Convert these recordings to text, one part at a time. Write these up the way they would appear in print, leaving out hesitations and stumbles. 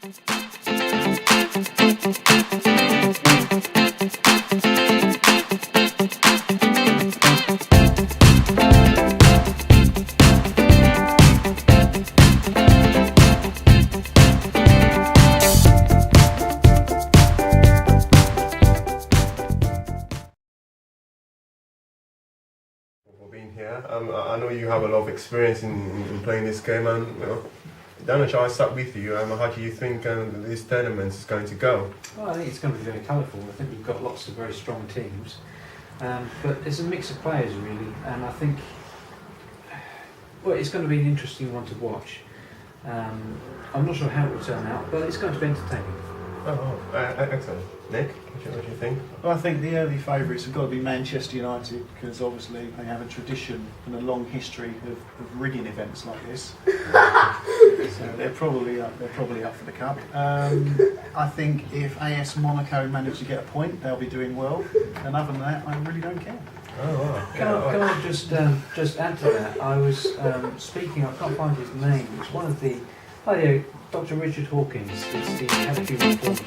For being here. I know you have a lot of experience in playing this game, and Daniel, shall I start with you? How do you think this tournament is going to go? Well, I think it's going to be very colourful. I think we've got lots of very strong teams, but it's a mix of players really, and I think it's going to be an interesting one to watch. I'm not sure how it will turn out, but it's going to be entertaining. Excellent. Nick, what do you think? Well, I think the early favourites have got to be Manchester United, because obviously they have a tradition and a long history of rigging events like this. So they're probably up for the cup. I think if AS Monaco manage to get a point, they'll be doing well. And other than that, I really don't care. Oh, wow. Can I just add to that? I was speaking. I can't find his name. It's one of the. Oh yeah, Dr. Richard Hawkins. It's the head of human performance.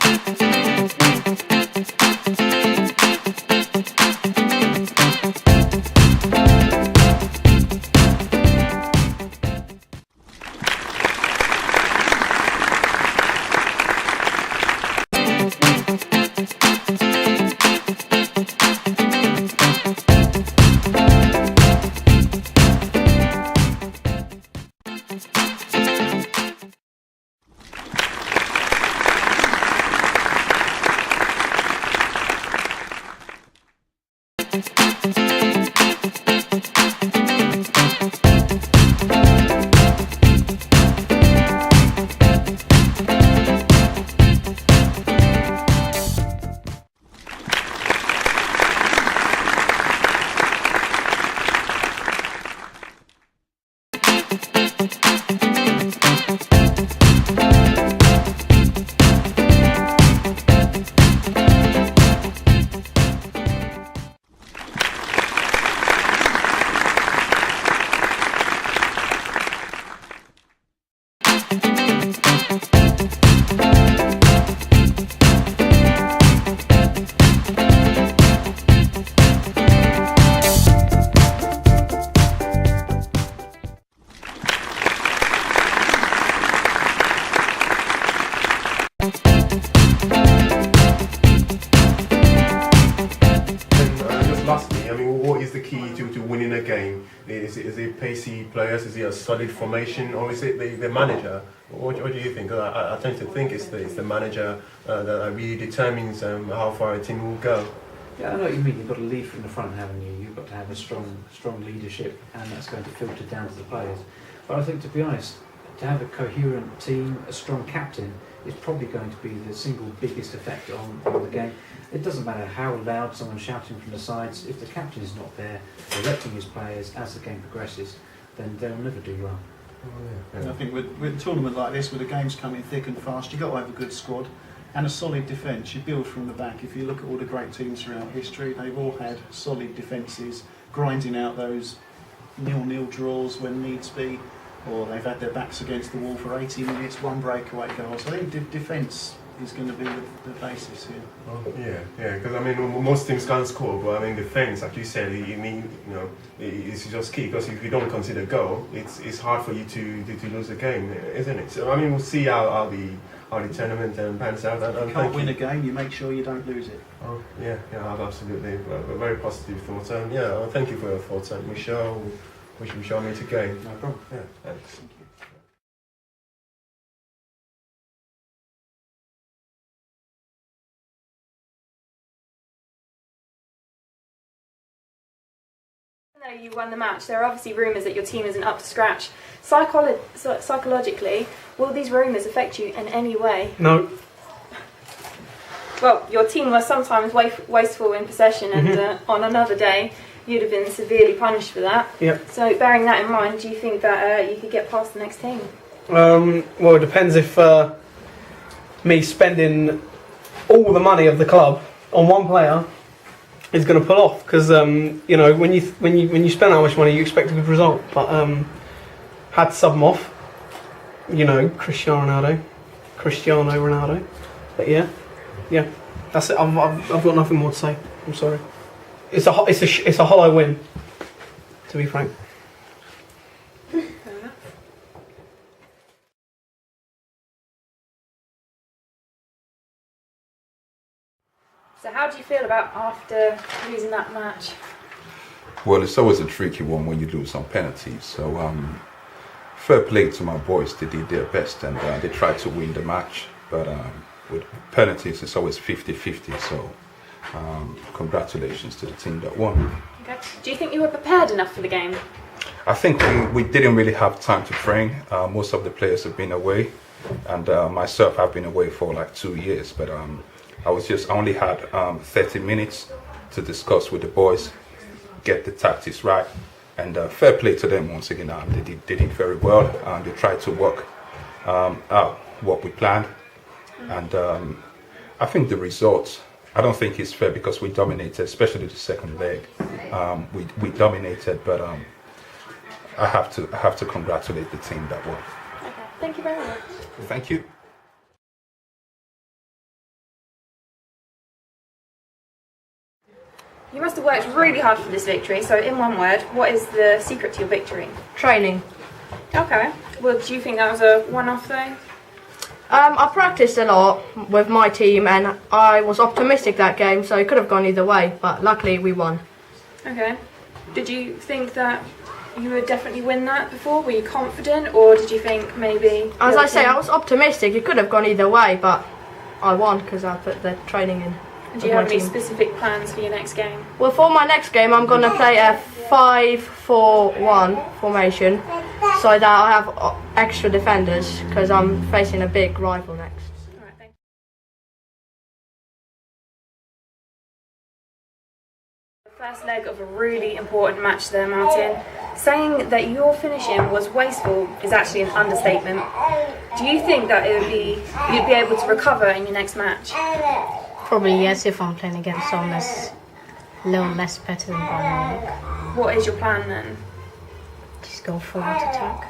Lastly, I mean, what is the key to winning a game? Is it pacey players? Is it a solid formation, or is it the manager? What do you think? I tend to think it's the manager that really determines how far a team will go. Yeah, I know what you mean. You've got to lead from the front, haven't you? You've got to have a strong leadership, and that's going to filter down to the players. But I think, to be honest, to have a coherent team, a strong captain, is probably going to be the single biggest effect on the game. It doesn't matter how loud someone's shouting from the sides, if the captain is not there, directing his players as the game progresses, then they'll never do well. And I think with a tournament like this, with the games coming thick and fast, you've got to have a good squad and a solid defence. You build from the back. If you look at all the great teams throughout history, they've all had solid defences, grinding out those 0-0 draws when needs be, or they've had their backs against the wall for 80 minutes, one breakaway goal. So I think defence is going to be the basis here. Well, yeah, because I mean, most teams can't score, but I mean, defence, like you said, it's just key. Because if you don't concede a goal, it's hard for you to lose a game, isn't it? So I mean, we'll see how the tournament pans out. You can't win a game, you make sure you don't lose it. Oh, yeah, absolutely. A very positive thoughts. Thank you for your thoughts, and we shall meet again. No problem. Yeah, thanks. Thank you. Even though you won the match, there are obviously rumours that your team isn't up to scratch. Psychologically, will these rumours affect you in any way? No. Well, your team was sometimes wasteful in possession, and on another day, you'd have been severely punished for that. Yep. So, bearing that in mind, do you think that you could get past the next team? Well, it depends if me spending all the money of the club on one player is going to pull off, because when you spend that much money, you expect a good result. But had to sub him off. Cristiano Ronaldo. Cristiano Ronaldo. But yeah, that's it. I've got nothing more to say. I'm sorry. It's a hollow win, to be frank. So how do you feel about after losing that match? Well, it's always a tricky one when you lose on penalties. So, fair play to my boys. They did their best and they tried to win the match. But with penalties, it's always 50-50. So, congratulations to the team that won. Okay. Do you think you were prepared enough for the game? I think we didn't really have time to train. Most of the players have been away. And myself, I've been away for like 2 years. But I only had 30 minutes to discuss with the boys, get the tactics right, and fair play to them once again. They did very well. They tried to work out what we planned, and I think the results. I don't think it's fair because we dominated, especially the second leg. We dominated, but I have to congratulate the team that won. Okay. Thank you very much. Thank you. You must have worked really hard for this victory, so in one word, what is the secret to your victory? Training. Okay. Well, do you think that was a one-off though? I practiced a lot with my team and I was optimistic that game, so it could have gone either way, but luckily we won. Okay. Did you think that you would definitely win that before? Were you confident, or did you think maybe... As I say, I was optimistic. It could have gone either way, but I won because I put the training in. Do you have any specific plans for your next game? Well, for my next game, I'm going to play a 5-4-1 formation so that I have extra defenders because I'm facing a big rival next. Alright, thank you. The first leg of a really important match there, Martin. Saying that your finishing was wasteful is actually an understatement. Do you think that you'd be able to recover in your next match? Probably yes, if I'm playing against someone that's a little less better than Bayern Munich. What is your plan then? Just go forward attack.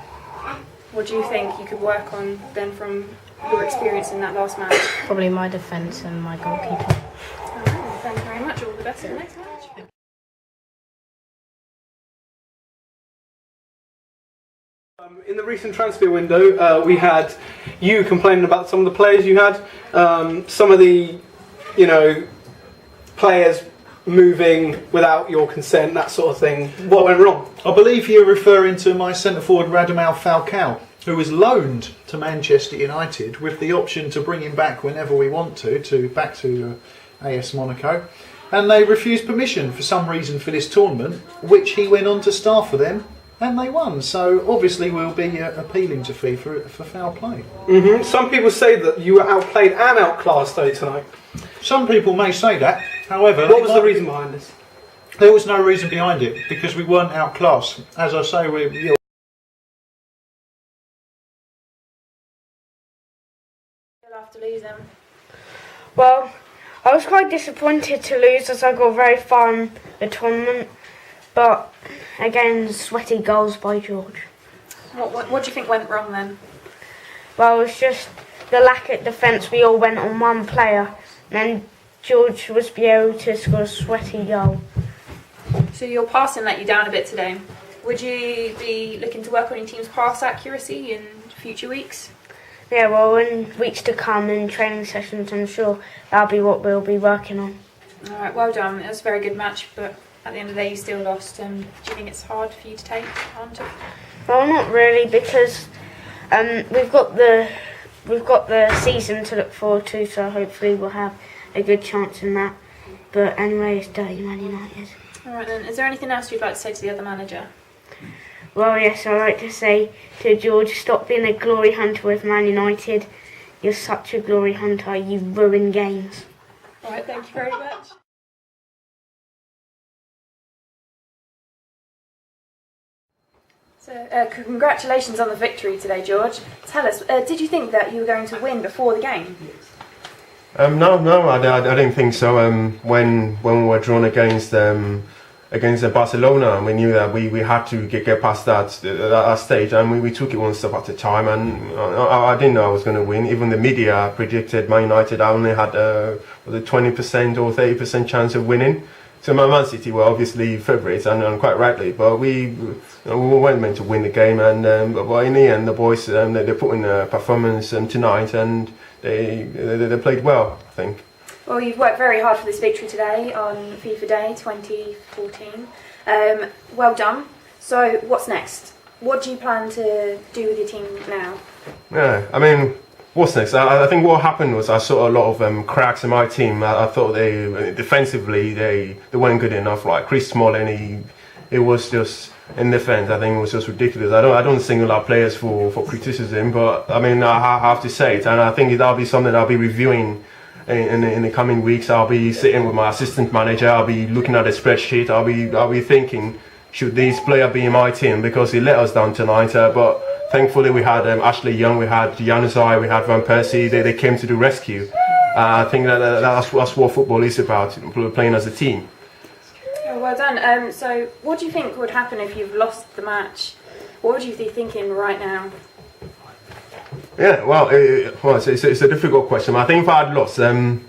What do you think you could work on then from your experience in that last match? Probably my defence and my goalkeeper. Alright, thank you very much. All the best in the next match. In the recent transfer window, we had you complaining about some of the players you had, some of the, players moving without your consent, that sort of thing. What went wrong? I believe you're referring to my centre forward Radamel Falcao, who was loaned to Manchester United with the option to bring him back whenever we want to back to AS Monaco, and they refused permission for some reason for this tournament, which he went on to star for them. And they won, so obviously we'll be appealing to FIFA for foul play. Mm-hmm. Some people say that you were outplayed and outclassed though tonight. Some people may say that, however... What was the reason behind this? There was no reason behind it, because we weren't outclassed. As I say, we'll have to lose them. Well, I was quite disappointed to lose as I got very far in the tournament. But again, sweaty goals by George. What do you think went wrong then? Well, it was just the lack of defence. We all went on one player, and then George was be able to score a sweaty goal. So your passing let you down a bit today. Would you be looking to work on your team's pass accuracy in future weeks? Yeah, well, in weeks to come in training sessions, I'm sure that'll be what we'll be working on. All right, well done. It was a very good match, but at the end of the day, you still lost. Do you think it's hard for you to take on to? Well, not really, because we've got the season to look forward to, so hopefully we'll have a good chance in that. But anyway, it's Dirty Man United. All right then. Is there anything else you'd like to say to the other manager? Well, yes, I'd like to say to George, stop being a glory hunter with Man United. You're such a glory hunter. You ruin games. All right. Thank you very much. So, congratulations on the victory today, George. Tell us, did you think that you were going to win before the game? No, I didn't think so. When we were drawn against against Barcelona, and we knew that we had to get past that stage, and we took it one step at a time. And I didn't know I was going to win. Even the media predicted Man United only had a 20% or 30% chance of winning. So Man City were obviously favourites, and quite rightly. But we weren't meant to win the game, and but in the end, the boys they put in a performance tonight, and they played well, I think. Well, you've worked very hard for this victory today on FIFA Day 2014. Well done. So, what's next? What do you plan to do with your team now? Yeah, I mean, what's next? I think what happened was I saw a lot of cracks in my team. I thought they defensively they weren't good enough. Like Chris Smalling, it was just in defence. I think it was just ridiculous. I don't single out players for criticism, but I mean I have to say it, and I think that'll be something I'll be reviewing. In the coming weeks, I'll be sitting with my assistant manager. I'll be looking at the spreadsheet. I'll be thinking, should this player be in my team, because he let us down tonight. But thankfully, we had Ashley Young, we had Januzaj, we had Van Persie. They came to the rescue. I think that's what football is about, playing as a team. Oh, well done. So, what do you think would happen if you've lost the match? What would you be thinking right now? Yeah, well, it's a difficult question. I think if I had lost, it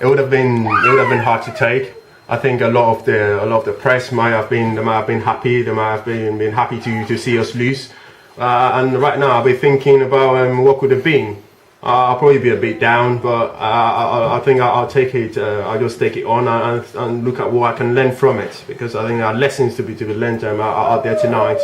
would have been hard to take. I think a lot of the press might have been happy. They might have been happy to see us lose. And right now, I'll be thinking about what could have been. I'll probably be a bit down, but I think I'll take it. I'll just take it on and look at what I can learn from it, because I think there are lessons to be learned out there tonight.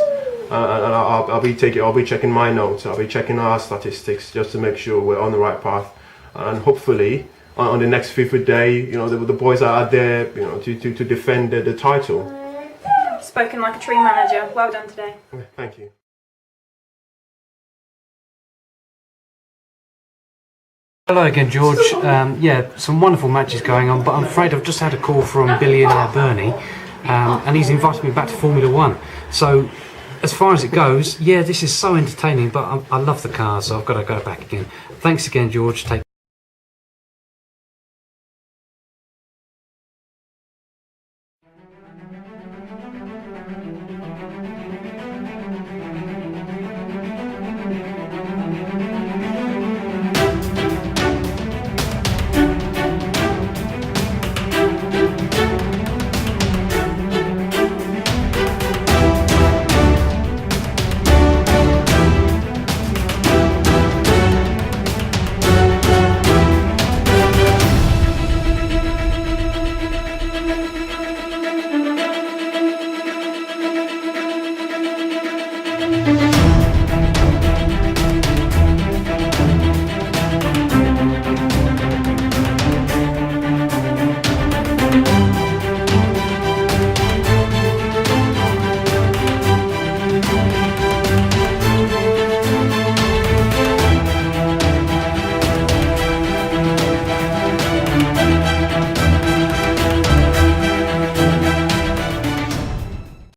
And I'll be checking my notes. I'll be checking our statistics just to make sure we're on the right path. And hopefully, on the next FIFA Day, the boys are out there, to defend the title. Spoken like a true manager. Well done today. Thank you. Hello again, George. Yeah, some wonderful matches going on, but I'm afraid I've just had a call from billionaire Bernie, and he's invited me back to Formula One. So, as far as it goes, yeah, this is so entertaining, but I love the car, so I've got to go back again. Thanks again, George. Take care.